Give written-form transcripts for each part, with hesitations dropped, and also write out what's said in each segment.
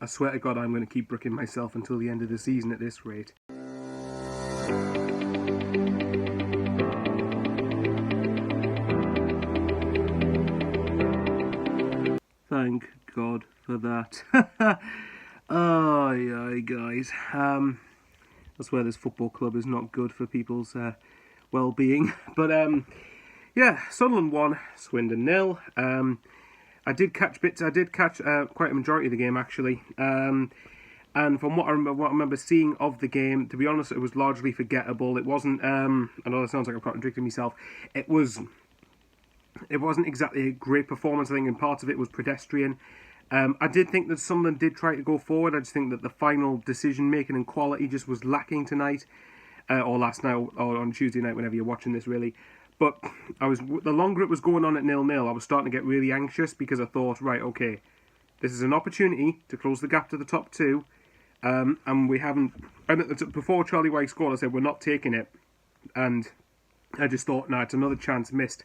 I swear to God, I'm going to keep bricking myself until the end of the season at this rate. Thank God for that. Oh, yeah, guys. I swear this football club is not good for people's well-being. But, yeah, Sunderland 1, Swindon 0. I did catch bits. I did catch quite a majority of the game, actually. And from what I remember seeing of the game, to be honest, it was largely forgettable. It wasn't. I know that sounds like I'm contradicting myself. It wasn't exactly a great performance. I think in parts of it was pedestrian. I did think that Sunderland did try to go forward. I just think that the final decision making and quality just was lacking tonight, or last night, or on Tuesday night, whenever you're watching this, really. But the longer it was going on at 0-0, I was starting to get really anxious because I thought, right, okay, this is an opportunity to close the gap to the top two, and we haven't. And before Charlie Wyke scored, I said we're not taking it, and I just thought, no, it's another chance missed.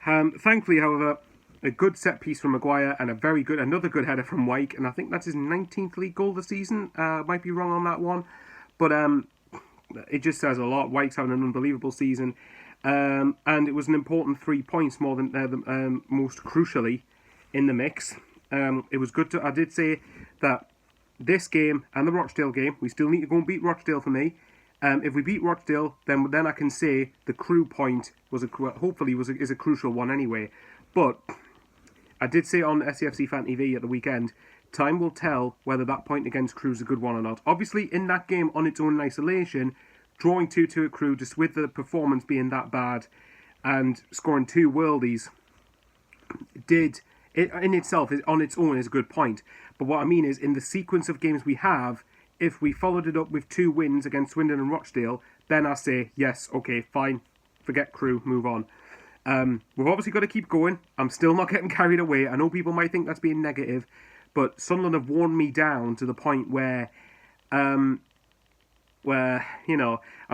Thankfully, however, a good set piece from Maguire and another good header from Wyke, and I think that's his 19th league goal this season. Might be wrong on that one, but it just says a lot. Wyke's having an unbelievable season, and it was an important 3 points more than most crucially in the mix. It was good to. I did say that this game and the Rochdale game, we still need to go and beat Rochdale for me. If we beat Rochdale, then I can say the Crewe point is a crucial one anyway. But I did say on SCFC Fan TV at the weekend, time will tell whether that point against Crewe is a good one or not. Obviously, in that game on its own in isolation, drawing 2-2 at Crewe, just with the performance being that bad, and scoring 2 worldies, in itself on its own is a good point. But what I mean is, in the sequence of games we have, if we followed it up with 2 wins against Swindon and Rochdale, then I say, yes, okay, fine, forget Crewe, move on. We've obviously got to keep going. I'm still not getting carried away. I know people might think that's being negative, but Sunderland have worn me down to the point where I'm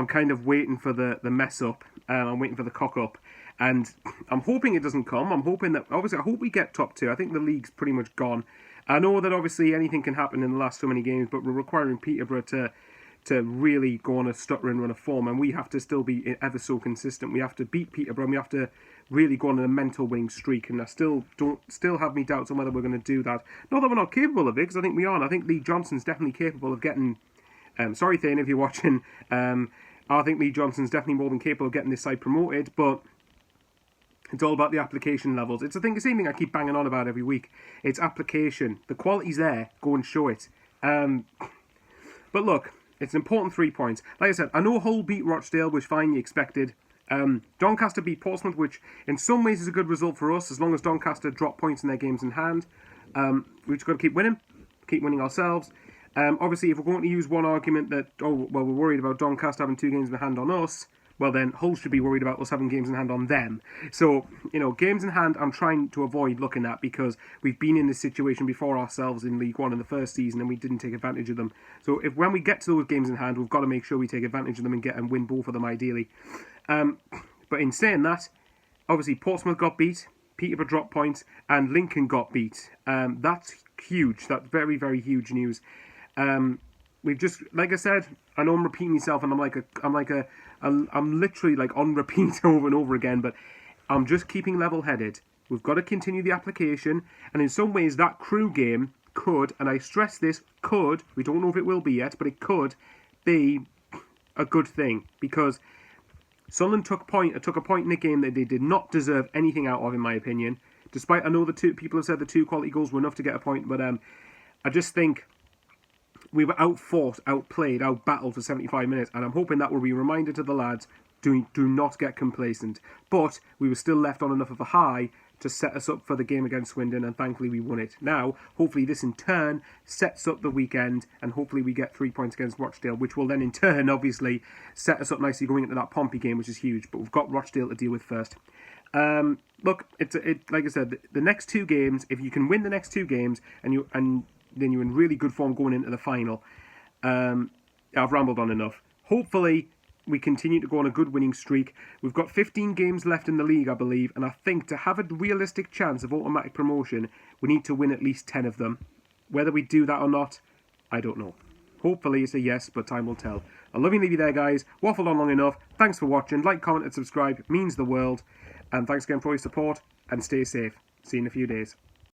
kind of waiting for the mess up. I'm waiting for the cock up. And I'm hoping it doesn't come. I'm hoping that, obviously, I hope we get top 2. I think the league's pretty much gone. I know that obviously anything can happen in the last so many games, but we're requiring Peterborough to really go on a stuttering run of form, and we have to still be ever so consistent. We have to beat Peterborough, and we have to really go on a mental winning streak, and I still have me doubts on whether we're going to do that. Not that we're not capable of it, because I think we are, and I think Lee Johnson's definitely capable of getting... sorry, Thane, if you're watching. I think Lee Johnson's definitely more than capable of getting this side promoted, but it's all about the application levels. It's the same thing I keep banging on about every week. It's application. The quality's there. Go and show it. But look, it's an important 3 points. Like I said, I know Hull beat Rochdale, which fine, you expected. Doncaster beat Portsmouth, which in some ways is a good result for us, as long as Doncaster drop points in their games in hand. We've just got to keep winning ourselves. Obviously, if we're going to use one argument that, we're worried about Doncaster having 2 games in hand on us, well then, Hull should be worried about us having games in hand on them. So, games in hand I'm trying to avoid looking at, because we've been in this situation before ourselves in League One in the first season and we didn't take advantage of them. So when we get to those games in hand, we've got to make sure we take advantage of them and win both of them ideally. But in saying that, obviously Portsmouth got beat, Peterborough dropped points, and Lincoln got beat. That's huge. That's very, very huge news. We've just, like I said, I know I'm repeating myself, and I'm literally like on repeat over and over again, but I'm just keeping level-headed. We've got to continue the application, and in some ways that Crewe game could, and I stress this, could, we don't know if it will be yet, but it could be a good thing, because Sunderland took a point in a game that they did not deserve anything out of, in my opinion. Despite, I know people have said the 2 quality goals were enough to get a point, but I just think we were outfought, outplayed, outbattled for 75 minutes, and I'm hoping that will be a reminder to the lads, do not get complacent. But we were still left on enough of a high to set us up for the game against Swindon, and thankfully we won it. Now, hopefully this in turn sets up the weekend, and hopefully we get 3 points against Rochdale, which will then in turn, obviously, set us up nicely going into that Pompey game, which is huge, but we've got Rochdale to deal with first. Look, like I said, the next 2 games, if you can win the next 2 games, and then you're in really good form going into the final. I've rambled on enough. Hopefully, we continue to go on a good winning streak. We've got 15 games left in the league, I believe, and I think to have a realistic chance of automatic promotion, we need to win at least 10 of them. Whether we do that or not, I don't know. Hopefully it's a yes, but time will tell. I love you and leave you there, guys. Waffled on long enough. Thanks for watching. Like, comment, and subscribe. It means the world. And thanks again for your support. And stay safe. See you in a few days.